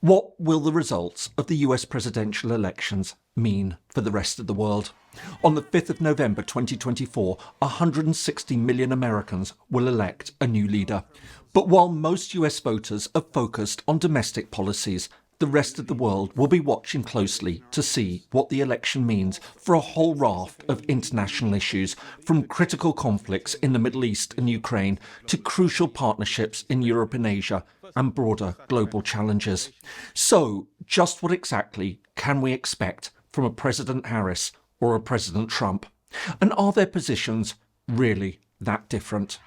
What will the results of the US presidential elections mean for the rest of the world? On the 5th of November 2024, 160 million Americans will elect a new leader. But while most US voters are focused on domestic policies, the rest of the world will be watching closely to see what the election means for a whole raft of international issues, from critical conflicts in the Middle East and Ukraine to crucial partnerships in Europe and Asia and broader global challenges. So, just what exactly can we expect from a President Harris or a President Trump? And are their positions really that different?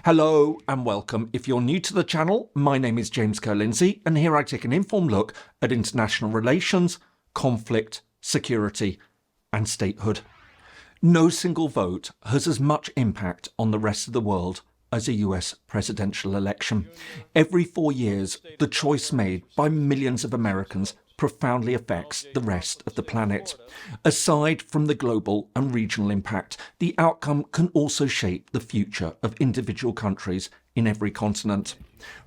Hello and welcome. If you're new to the channel, my name is James Ker-Lindsay, and here I take an informed look at international relations, conflict, security and statehood. No single vote has as much impact on the rest of the world as a US presidential election. Every 4 years, the choice made by millions of Americans profoundly affects the rest of the planet. Aside from the global and regional impact, the outcome can also shape the future of individual countries in every continent.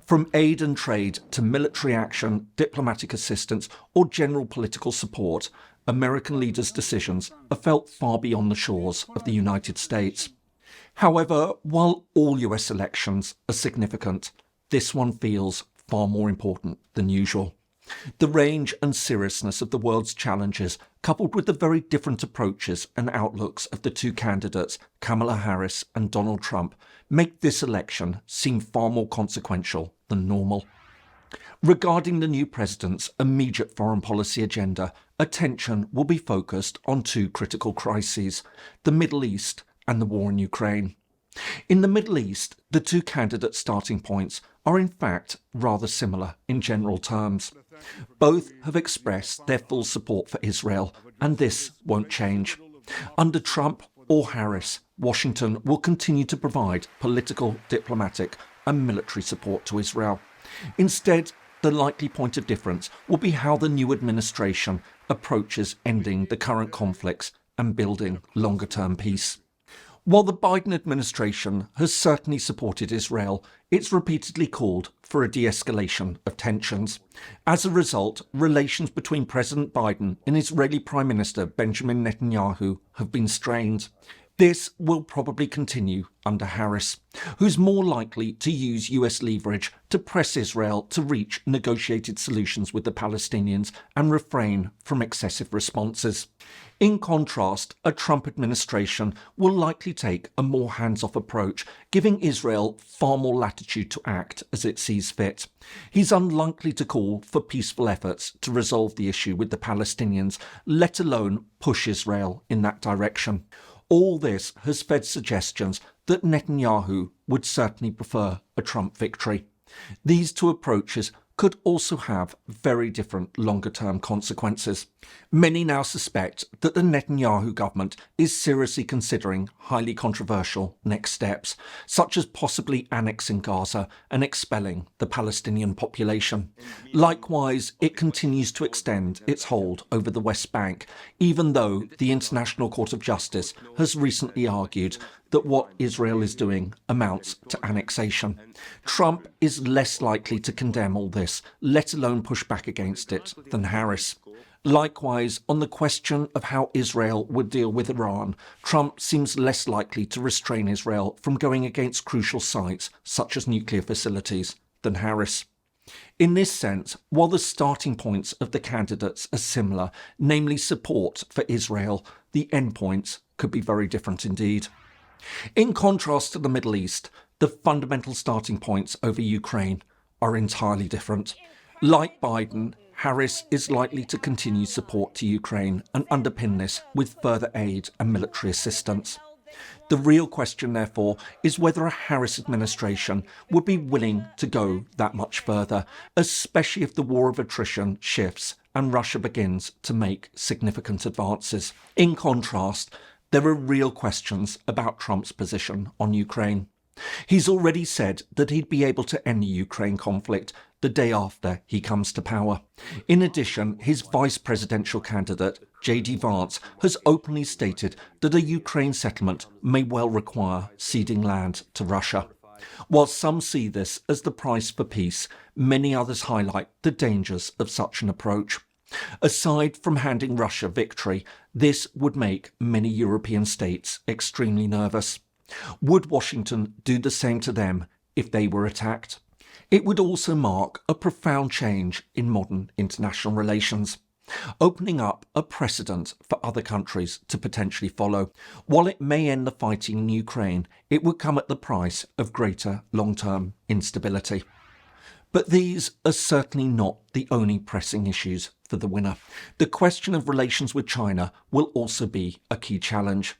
From aid and trade to military action, diplomatic assistance, or general political support, American leaders' decisions are felt far beyond the shores of the United States. However, while all US elections are significant, this one feels far more important than usual. The range and seriousness of the world's challenges, coupled with the very different approaches and outlooks of the two candidates, Kamala Harris and Donald Trump, make this election seem far more consequential than normal. Regarding the new president's immediate foreign policy agenda, attention will be focused on two critical crises: the Middle East and the war in Ukraine. In the Middle East, the two candidates' starting points are in fact rather similar in general terms. Both have expressed their full support for Israel, and this won't change. Under Trump or Harris, Washington will continue to provide political, diplomatic and military support to Israel. Instead, the likely point of difference will be how the new administration approaches ending the current conflicts and building longer-term peace. While the Biden administration has certainly supported Israel, it's repeatedly called for a de-escalation of tensions. As a result, relations between President Biden and Israeli Prime Minister Benjamin Netanyahu have been strained. This will probably continue under Harris, who's more likely to use US leverage to press Israel to reach negotiated solutions with the Palestinians and refrain from excessive responses. In contrast, a Trump administration will likely take a more hands-off approach, giving Israel far more latitude to act as it sees fit. He's unlikely to call for peaceful efforts to resolve the issue with the Palestinians, let alone push Israel in that direction. All this has fed suggestions that Netanyahu would certainly prefer a Trump victory. These two approaches could also have very different longer-term consequences. Many now suspect that the Netanyahu government is seriously considering highly controversial next steps, such as possibly annexing Gaza and expelling the Palestinian population. Likewise, it continues to extend its hold over the West Bank, even though the International Court of Justice has recently argued that what Israel is doing amounts to annexation. Trump is less likely to condemn all this, let alone push back against it, than Harris. Likewise, on the question of how Israel would deal with Iran, Trump seems less likely to restrain Israel from going against crucial sites, such as nuclear facilities, than Harris. In this sense, while the starting points of the candidates are similar, namely support for Israel, the endpoints could be very different indeed. In contrast to the Middle East, the fundamental starting points over Ukraine are entirely different. Like Biden, Harris is likely to continue support to Ukraine and underpin this with further aid and military assistance. The real question, therefore, is whether a Harris administration would be willing to go that much further, especially if the war of attrition shifts and Russia begins to make significant advances. In contrast, there are real questions about Trump's position on Ukraine. He's already said that he'd be able to end the Ukraine conflict the day after he comes to power. In addition, his vice presidential candidate, J.D. Vance, has openly stated that a Ukraine settlement may well require ceding land to Russia. While some see this as the price for peace, many others highlight the dangers of such an approach. Aside from handing Russia victory, this would make many European states extremely nervous. Would Washington do the same to them if they were attacked? It would also mark a profound change in modern international relations, opening up a precedent for other countries to potentially follow. While it may end the fighting in Ukraine, it would come at the price of greater long-term instability. But these are certainly not the only pressing issues for the winner. The question of relations with China will also be a key challenge.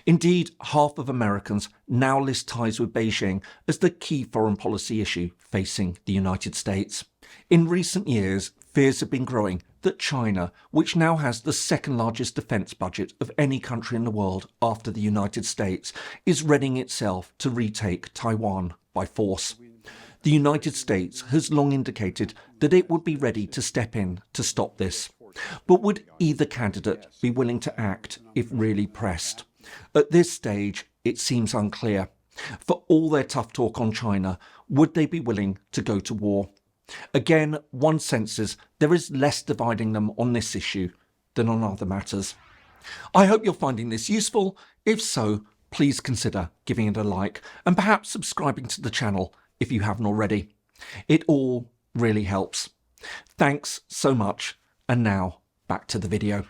Indeed, half of Americans now list ties with Beijing as the key foreign policy issue facing the United States. In recent years, fears have been growing that China, which now has the second largest defence budget of any country in the world after the United States, is readying itself to retake Taiwan by force. The United States has long indicated that it would be ready to step in to stop this. But would either candidate be willing to act if really pressed? At this stage, it seems unclear. For all their tough talk on China, would they be willing to go to war? Again, one senses there is less dividing them on this issue than on other matters. I hope you're finding this useful. If so, please consider giving it a like and perhaps subscribing to the channel if you haven't already. It all really helps. Thanks so much. And now back to the video.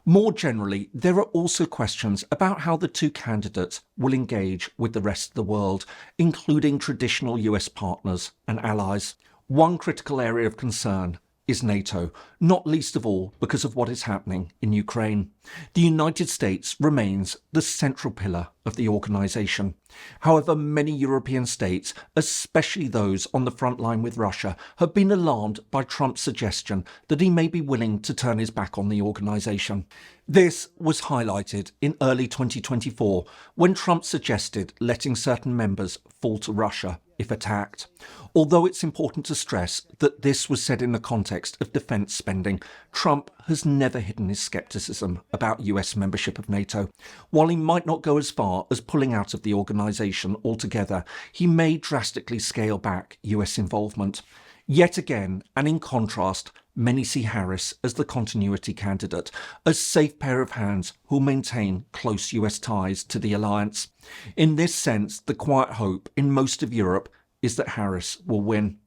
More generally, there are also questions about how the two candidates will engage with the rest of the world, including traditional US partners and allies. One critical area of concern is NATO, not least of all because of what is happening in Ukraine. The United States remains the central pillar of the organisation. However, many European states, especially those on the front line with Russia, have been alarmed by Trump's suggestion that he may be willing to turn his back on the organisation. This was highlighted in early 2024 when Trump suggested letting certain members fall to Russia if attacked. Although it's important to stress that this was said in the context of defence spending, Trump has never hidden his scepticism about US membership of NATO. While he might not go as far as pulling out of the organisation altogether, he may drastically scale back US involvement. Yet again, and in contrast, many see Harris as the continuity candidate, a safe pair of hands who'll maintain close US ties to the alliance. In this sense, the quiet hope in most of Europe is that Harris will win.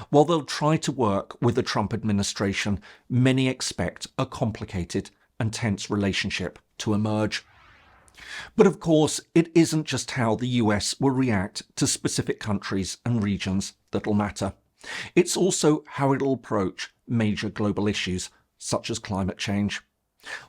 While they'll try to work with the Trump administration, many expect a complicated and tense relationship to emerge. But of course, it isn't just how the US will react to specific countries and regions that'll matter. It's also how it'll approach major global issues, such as climate change.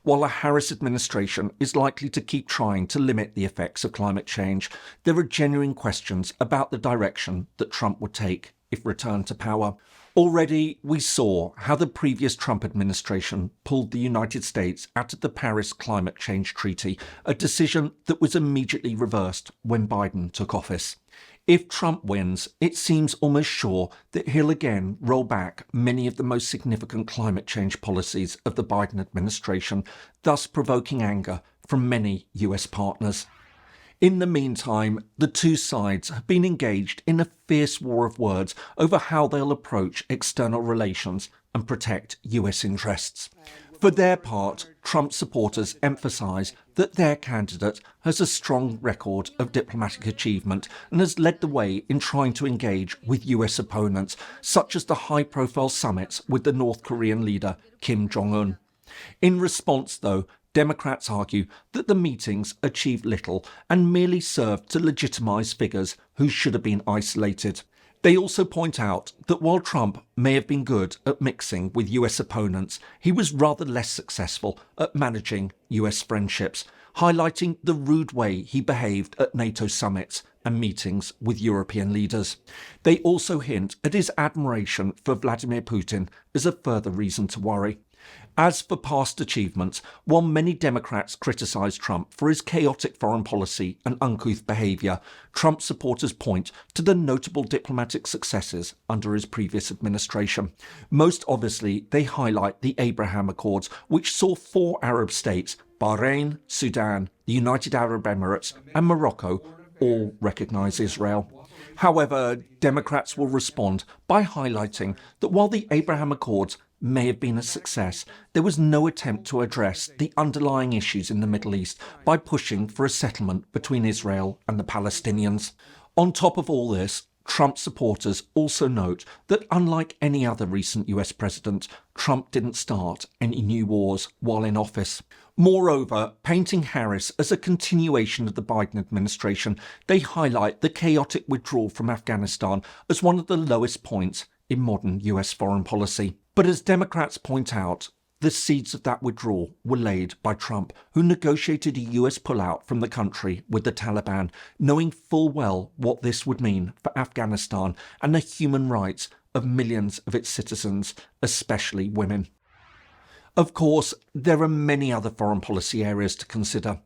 While a Harris administration is likely to keep trying to limit the effects of climate change, there are genuine questions about the direction that Trump would take if returned to power. Already, we saw how the previous Trump administration pulled the United States out of the Paris Climate Change Treaty, a decision that was immediately reversed when Biden took office. If Trump wins, it seems almost sure that he'll again roll back many of the most significant climate change policies of the Biden administration, thus provoking anger from many US partners. In the meantime, the two sides have been engaged in a fierce war of words over how they'll approach external relations and protect US interests. For their part, Trump supporters emphasise that their candidate has a strong record of diplomatic achievement and has led the way in trying to engage with US opponents, such as the high-profile summits with the North Korean leader Kim Jong-un. In response, though, Democrats argue that the meetings achieved little and merely served to legitimise figures who should have been isolated. They also point out that while Trump may have been good at mixing with US opponents, he was rather less successful at managing US friendships, highlighting the rude way he behaved at NATO summits and meetings with European leaders. They also hint at his admiration for Vladimir Putin as a further reason to worry. As for past achievements, while many Democrats criticise Trump for his chaotic foreign policy and uncouth behaviour, Trump supporters point to the notable diplomatic successes under his previous administration. Most obviously, they highlight the Abraham Accords, which saw 4 Arab states, Bahrain, Sudan, the United Arab Emirates and Morocco, all recognise Israel. However, Democrats will respond by highlighting that while the Abraham Accords may have been a success, there was no attempt to address the underlying issues in the Middle East by pushing for a settlement between Israel and the Palestinians. On top of all this, Trump supporters also note that unlike any other recent US president, Trump didn't start any new wars while in office. Moreover, painting Harris as a continuation of the Biden administration, they highlight the chaotic withdrawal from Afghanistan as one of the lowest points in modern US foreign policy. But as Democrats point out, the seeds of that withdrawal were laid by Trump, who negotiated a US pullout from the country with the Taliban, knowing full well what this would mean for Afghanistan and the human rights of millions of its citizens, especially women. Of course, there are many other foreign policy areas to consider.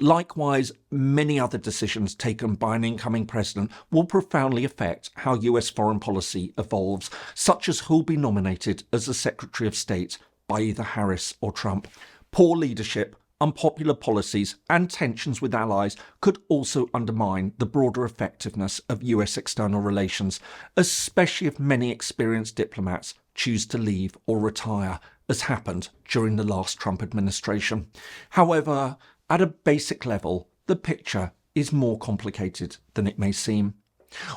Likewise, many other decisions taken by an incoming president will profoundly affect how US foreign policy evolves, such as who'll be nominated as the Secretary of State by either Harris or Trump. Poor leadership, unpopular policies and tensions with allies could also undermine the broader effectiveness of US external relations, especially if many experienced diplomats choose to leave or retire, as happened during the last Trump administration. However, at a basic level, the picture is more complicated than it may seem.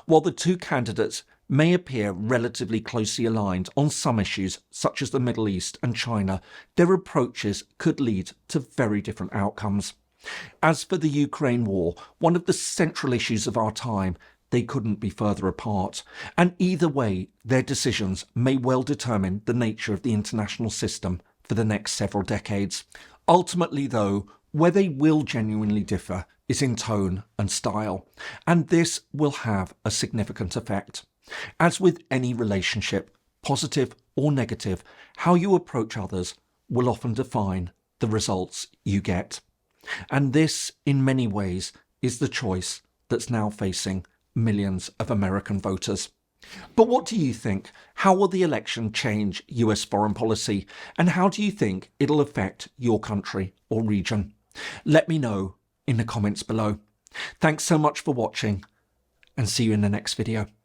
While the two candidates may appear relatively closely aligned on some issues such as the Middle East and China, their approaches could lead to very different outcomes. As for the Ukraine war, one of the central issues of our time, they couldn't be further apart, and either way, their decisions may well determine the nature of the international system for the next several decades. Ultimately, though, where they will genuinely differ is in tone and style, and this will have a significant effect. As with any relationship, positive or negative, how you approach others will often define the results you get. And this, in many ways, is the choice that's now facing millions of American voters. But what do you think? How will the election change US foreign policy? And how do you think it'll affect your country or region? Let me know in the comments below. Thanks so much for watching, and see you in the next video.